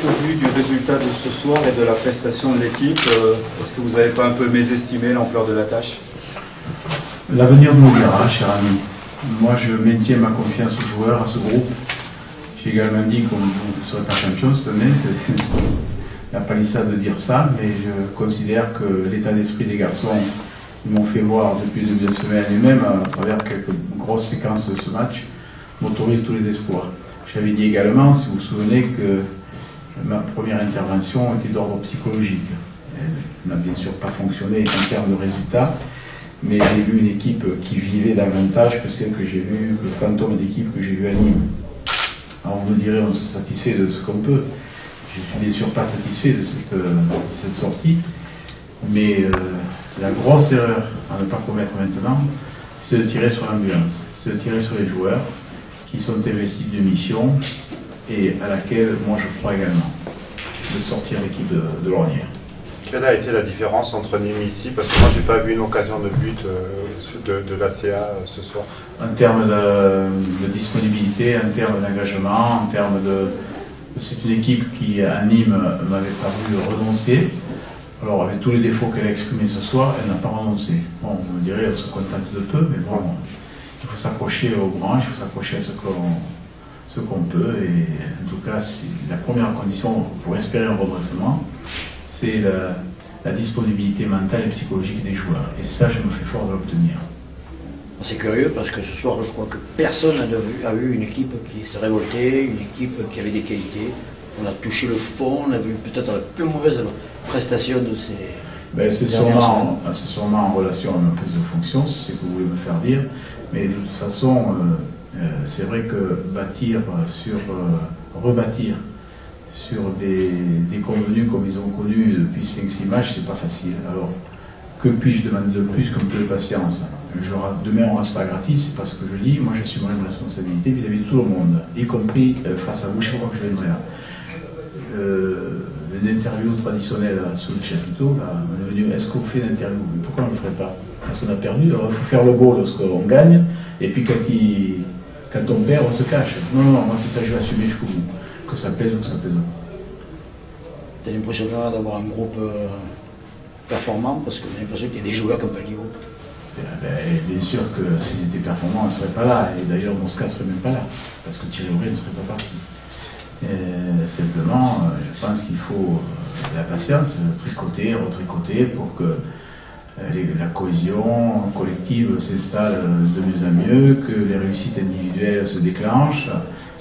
au vu du résultat de ce soir et de la prestation de l'équipe, est-ce que vous n'avez pas un peu mésestimé l'ampleur de la tâche? L'avenir nous le dira, cher ami. Moi, je maintiens ma confiance aux joueurs, à ce groupe. J'ai également dit qu'on ne serait pas champion cette année. C'est la palissade de dire ça, mais je considère que l'état d'esprit des garçons qui m'ont fait voir depuis le début de la semaine et même à travers quelques grosses séquences de ce match m'autorise tous les espoirs. J'avais dit également, si vous vous souvenez, que ma première intervention était d'ordre psychologique. Elle n'a bien sûr pas fonctionné en termes de résultats, mais j'ai vu une équipe qui vivait davantage que celle que j'ai vue, le fantôme d'équipe que j'ai vu à Nîmes. Alors vous me direz, on se satisfait de ce qu'on peut. Je suis bien sûr pas satisfait de cette sortie, mais la grosse erreur à ne pas commettre maintenant, c'est de tirer sur l'ambulance, c'est de tirer sur les joueurs qui sont investis de mission et à laquelle moi je crois également, de sortir l'équipe de l'Ornière. Quelle a été la différence entre Nîmes et ici? Parce que moi je n'ai pas vu une occasion de but de l'ACA ce soir. En termes de disponibilité, en termes d'engagement, en termes de... C'est une équipe qui, à Nîmes, m'avait paru renoncer. Alors, avec tous les défauts qu'elle a exprimés ce soir, elle n'a pas renoncé. Bon, vous me direz, elle se contente de peu, mais bon, il faut s'accrocher aux branches, il faut s'accrocher à ce qu'on peut. Et en tout cas, la première condition pour espérer un redressement, c'est la disponibilité mentale et psychologique des joueurs. Et ça, je me fais fort de l'obtenir. C'est curieux parce que ce soir, je crois que personne n'a vu une équipe qui s'est révoltée, une équipe qui avait des qualités. On a touché le fond, on a vu peut-être la plus mauvaise prestation de ces... Ben, c'est sûrement en relation à ma prise de fonction, c'est ce que vous voulez me faire dire. Mais de toute façon, c'est vrai que rebâtir sur des convenus comme ils ont connus depuis 5-6 matchs, c'est pas facile. Alors, que puis-je demander de plus qu'un peu de patience? Demain on ne reste pas gratis, c'est pas ce que je dis. Moi j'assumerai une responsabilité vis-à-vis de tout le monde, y compris face à vous, je crois que je viendrai là. L'interview traditionnelle sous le chapiteau, on est venu, est-ce qu'on fait une interview? Pourquoi on ne le ferait pas? Parce qu'on a perdu, alors il faut faire le beau lorsqu'on gagne, et puis quand on perd, on se cache. Non, moi c'est ça que je vais assumer jusqu'au bout, que ça plaise ou que ça plaise pas. T'as l'impression d'avoir un groupe performant, parce qu'on a l'impression qu'il y a des joueurs comme un niveau. Bien sûr que s'ils étaient performants, on ne serait pas là. Et d'ailleurs, Mosca ne serait même pas là. Parce que Thierry Aubry ne serait pas parti. Simplement, je pense qu'il faut de la patience, tricoter, retricoter pour que la cohésion collective s'installe de mieux en mieux, que les réussites individuelles se déclenchent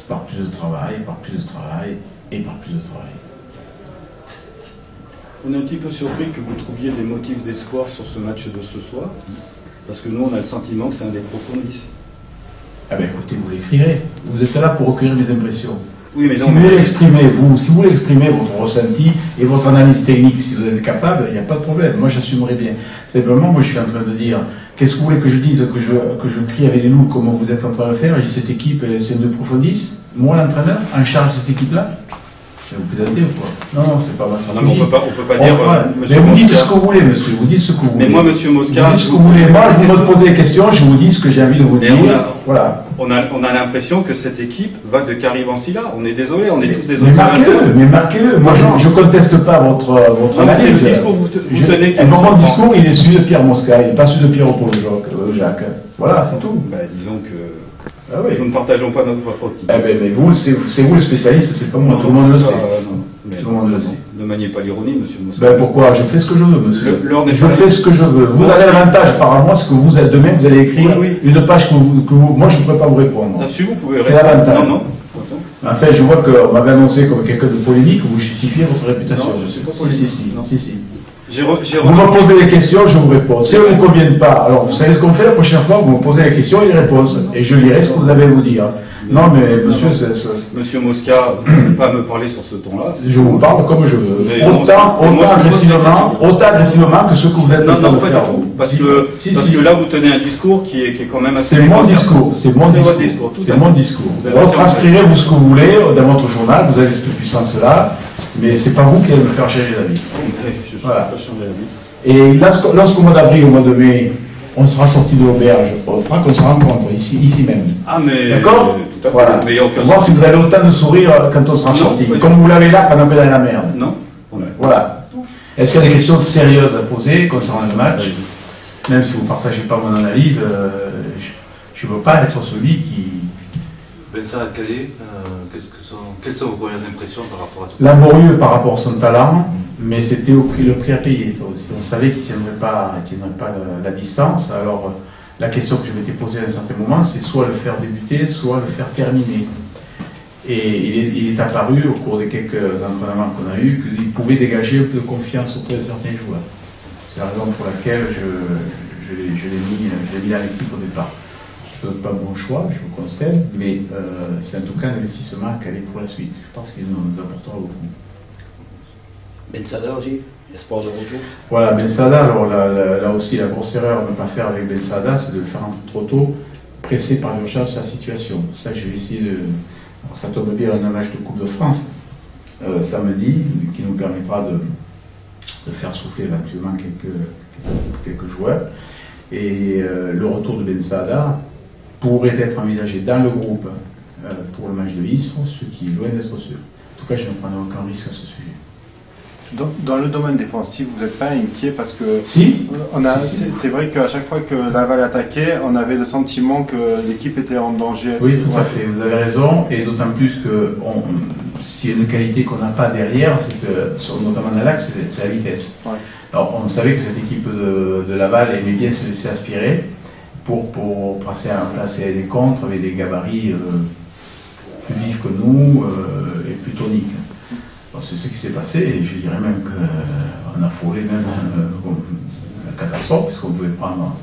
par plus de travail, par plus de travail et par plus de travail. On est un petit peu surpris que vous trouviez des motifs d'espoir sur ce match de ce soir. Parce que nous, on a le sentiment que c'est un des profondis. Ah ben écoutez, vous l'écrirez. Vous êtes là pour recueillir des impressions. Oui, mais si non, vous voulez exprimer votre ressenti et votre analyse technique, si vous êtes capable, il n'y a pas de problème. Moi, j'assumerai bien. Simplement, moi, je suis en train de dire, qu'est-ce que vous voulez que je dise, que je crie avec les loups, comme vous êtes en train de faire, et je dis, cette équipe, c'est un de profondis. Moi, l'entraîneur, en charge de cette équipe-là. Vous plaisantez ou quoi? Non, c'est pas ma stratégie. Non, mais on peut pas dire... mais vous dites ce que vous voulez, monsieur. Vous dites ce que vous voulez. Mais moi, monsieur Mosca... Vous dites ce que vous voulez. Moi, vous me posez des questions, je vous dis ce que j'ai envie de vous dire. Voilà. On a l'impression que cette équipe va de Caribansi-là. On est désolé, on est tous des observateurs. Mais marquez-le. Moi, je ne conteste pas votre analyse. C'est le discours que vous tenez qui... Mon discours, il est celui de Pierre Mosca. Il n'est pas celui de Pierre Paul-Jacques. Voilà, c'est tout. Disons que... Ah oui. Nous ne partageons pas votre optique. Mais vous, c'est vous le spécialiste, c'est pas moi, tout le monde le sait. Tout le monde le sait. Ne maniez pas l'ironie, monsieur Mosca. Pourquoi? Je fais ce que je veux, monsieur. Je fais ce que je veux. Vous avez l'avantage par moi, ce que vous êtes demain, vous allez écrire une page que vous... Moi, je ne pourrais pas vous répondre. Si vous pouvez répondre. C'est l'avantage. Non. Enfin, je vois qu'on m'avait annoncé comme quelqu'un de polémique, vous justifiez votre réputation. Non, je ne suis pas polémique. Si. Vous me posez des questions, je vous réponds. Si elles ne vous conviennent pas, alors vous savez ce qu'on fait la prochaine fois, vous me posez les questions et les réponses. Et je lirai ce que vous avez à vous dire. Non, mais monsieur... Monsieur Mosca, vous ne pouvez pas me parler sur ce ton-là. Je vous parle comme je veux. Autant agressivement que ce que vous êtes en train de faire. Parce que là, vous tenez un discours qui est quand même assez... C'est mon discours. C'est mon discours. Retranscrirez-vous ce que vous voulez dans votre journal, vous avez cette puissance-là. Mais c'est pas vous qui allez me faire changer la vie. Je ne suis pas changer la Et vie. lorsqu'au mois d'avril, au mois de mai, on sera sorti de l'auberge, on fera qu'on se rencontre ici même. Ah mais... D'accord? Tout tout à fait. Voilà. Mais il y a aucun Voir souci. si vous avez autant de sourire quand on sera Non, sorti, pas du comme vous l'avez là pendant que dans la merde. Non. Voilà. Est-ce qu'il y a des questions sérieuses à poser concernant le match? Même si vous ne partagez pas mon analyse, je ne veux pas être celui qui... Bensada Calais, quelles sont vos premières impressions par rapport à ce laborieux par rapport à son talent, mais c'était le prix à payer, ça aussi. On savait qu'il ne tiendrait pas la distance. Alors, la question que je m'étais posée à un certain moment, c'est soit le faire débuter, soit le faire terminer. Et il est apparu, au cours des quelques entraînements qu'on a eus, qu'il pouvait dégager un peu de confiance auprès de certains joueurs. C'est la raison pour laquelle je l'ai mis dans l'équipe au départ. Ce n'est pas un bon choix, je vous conseille, mais c'est en tout cas un investissement à caler pour la suite. Je pense qu'il nous apportera beaucoup. Bensada aussi, espoir de retour. Voilà, Bensada, alors là aussi, la grosse erreur à ne pas faire avec Bensada, c'est de le faire un peu trop tôt, pressé par l'urgence de la situation. Ça, je vais essayer de... Alors, ça tombe bien, un match de Coupe de France samedi, qui nous permettra de faire souffler éventuellement quelques joueurs. Et le retour de Bensada pourrait être envisagé dans le groupe pour le match de Istres, ce qui est loin d'être sûr. En tout cas, je ne prendrai aucun risque à ce sujet. Dans le domaine défensif, vous n'êtes pas inquiet parce que Si, c'est vrai qu'à chaque fois que Laval attaquait, on avait le sentiment que l'équipe était en danger. oui, tout à fait, vous avez raison, et d'autant plus que s'il y a une qualité qu'on n'a pas derrière, c'est que, notamment dans l'axe, c'est la vitesse. Ouais. Alors, on savait que cette équipe de Laval aimait bien se laisser aspirer pour placer des contres avec des gabarits plus vifs que nous et plus toniques. C'est ce qui s'est passé, et je dirais même qu'on a frôlé même la catastrophe, puisqu'on pouvait prendre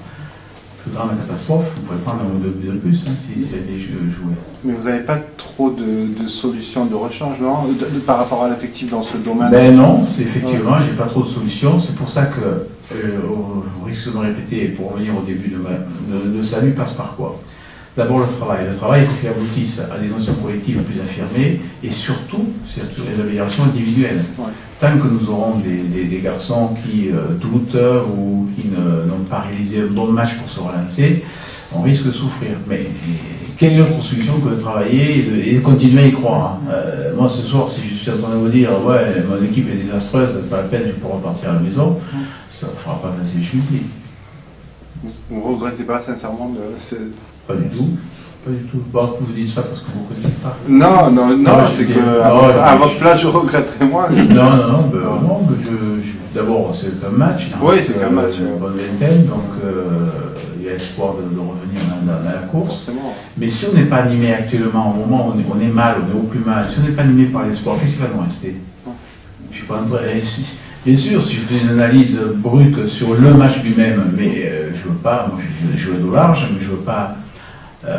plus grande catastrophe, on pouvait prendre un ou deux buts de plus si ça avait joué. Mais vous n'avez pas trop de solutions de rechange, non, par rapport à l'effectif dans ce domaine? Ben non, effectivement, j'ai pas trop de solutions. C'est pour ça que, au risque de me répéter, pour revenir au début le salut passe par quoi? D'abord le travail. Le travail, il faut qu'il aboutisse à des notions collectives plus affirmées et surtout les améliorations individuelles. Ouais. Tant que nous aurons des garçons qui doutent ou qui n'ont pas réalisé un bon match pour se relancer, on risque de souffrir. Mais quelle autre solution que de travailler et de continuer à y croire? Moi, ce soir, si je suis en train de vous dire « Ouais, mon équipe est désastreuse, c'est pas la peine, je peux repartir à la maison », ça ne fera pas passer les chevilles. Vous ne regrettez pas sincèrement Pas du tout. Pas du tout. Bon, vous dites ça parce que vous ne connaissez pas. Non, c'est que à votre place, je regretterais moins. Non, d'abord, c'est un match. Oui, c'est un match. Une bonne vingtaine, donc il y a espoir de revenir dans la course. Forcément. Mais si on n'est pas animé actuellement, au moment où on est mal, on est au plus mal, si on n'est pas animé par l'espoir, qu'est-ce qui va nous rester? Je suis pas en train... Bien sûr, si je fais une analyse brute sur le match lui-même, mais je veux pas, moi je joue au large, mais je veux pas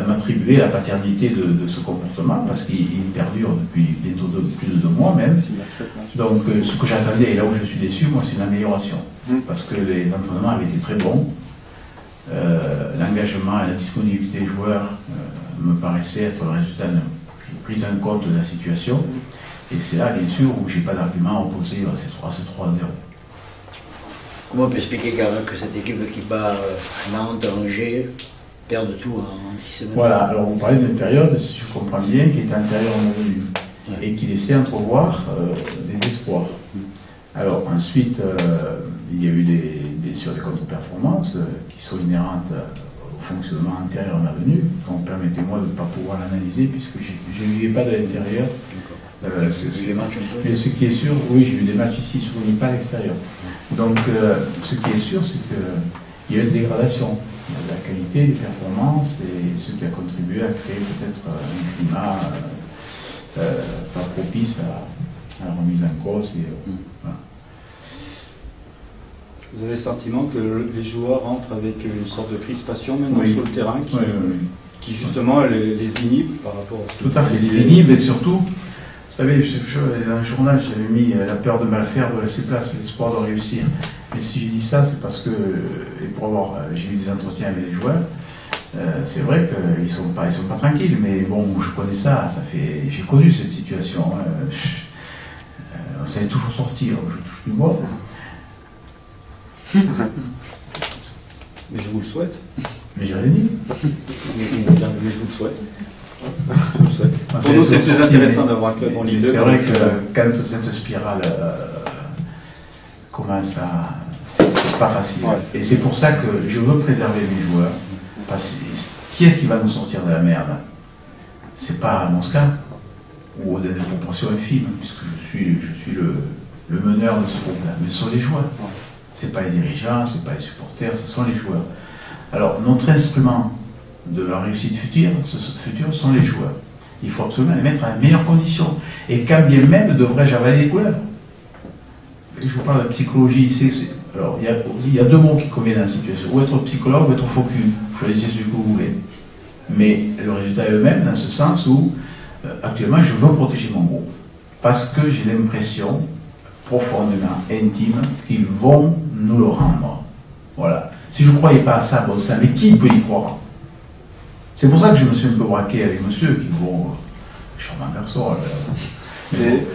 m'attribuer la paternité de ce comportement, parce qu'il perdure depuis bientôt plus de 2 mois même. Donc ce que j'attendais, et là où je suis déçu, moi c'est une amélioration, parce que les entraînements avaient été très bons, l'engagement et la disponibilité des joueurs me paraissaient être le résultat d'une prise en compte de la situation. Et c'est là, bien sûr, où je n'ai pas d'argument à opposer à ce 3-0. Comment on peut expliquer quand même que cette équipe qui bat Nantes, Angers, perd tout en 6 semaines? Voilà, alors vous parlez d'une période, si je comprends bien, qui est antérieure à ma venue, et qui laissait entrevoir des espoirs. Alors ensuite, il y a eu des contre-performances qui sont inhérentes au fonctionnement antérieur à ma venue, donc permettez-moi de ne pas pouvoir l'analyser, puisque je ne vivais pas de l'intérieur. Mais ce qui est sûr, oui, j'ai eu des matchs ici, surtout pas à l'extérieur. Donc, ce qui est sûr, c'est qu'il y a eu une dégradation de la qualité des performances et ce qui a contribué à créer peut-être un climat pas propice à la remise en cause. Voilà. Vous avez le sentiment que les joueurs rentrent avec une sorte de crispation maintenant sur le terrain qui justement les inhibe par rapport à ce que... Tout à fait, les inhibe et surtout... Vous savez, dans le journal, j'avais mis la peur de mal faire, de laisser place à l'espoir de réussir. Et si je dis ça, c'est parce que, et pour avoir, j'ai eu des entretiens avec les joueurs, c'est vrai qu'ils ne sont pas tranquilles, mais bon, je connais ça, j'ai connu cette situation. On savait toujours sortir, je touche du bois. Mais je vous le souhaite. Mais j'ai rien dit. Mais je vous le souhaite. Pour nous, c'est plus intéressant d'avoir un club en Ligue 2. C'est vrai que quand cette spirale commence à... C'est pas facile. Et c'est pour ça que je veux préserver mes joueurs. Parce que qui est-ce qui va nous sortir de la merde? C'est pas Mosca, ou dans des proportions infimes, puisque je suis le meneur de ce groupe-là, mais ce sont les joueurs. C'est pas les dirigeants, c'est pas les supporters, ce sont les joueurs. Alors, notre instrument de la réussite future sont les joueurs. Il faut absolument les mettre à la meilleure condition. Et quand bien même devrais-je avaler les couleuvres. Je vous parle de psychologie ici. Alors, il y a deux mots qui conviennent dans la situation. Ou être psychologue ou être faux cul. Choisissez celui que vous voulez. Mais le résultat est le même, dans ce sens où, actuellement, je veux protéger mon groupe. Parce que j'ai l'impression, profondément intime, qu'ils vont nous le rendre. Voilà. Si je ne croyais pas à ça, bon sang, mais qui peut y croire? C'est pour ça que je me suis un peu braqué avec monsieur, qui bon, charmant garçon. Mais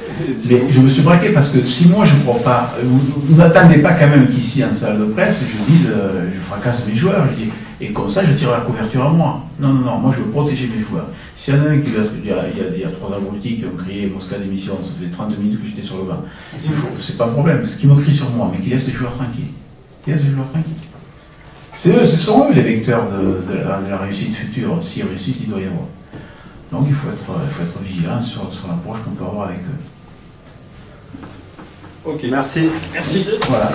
je me suis braqué parce que si moi je ne crois pas, vous n'attendez pas quand même qu'ici en salle de presse, je dise, je fracasse mes joueurs, je dis, et comme ça je tire la couverture à moi. Non, moi je veux protéger mes joueurs. S'il y en a un qui, il y a 3 abrutis qui ont crié Mosca d'émission, ça fait 30 minutes que j'étais sur le banc. C'est pas un problème, parce qu'ils me crient sur moi, mais qu'ils laissent les joueurs tranquilles. Ce sont eux les vecteurs de la réussite future. Si réussite, il doit y avoir. Donc il faut être vigilant sur l'approche qu'on peut avoir avec eux. Ok, merci. Voilà.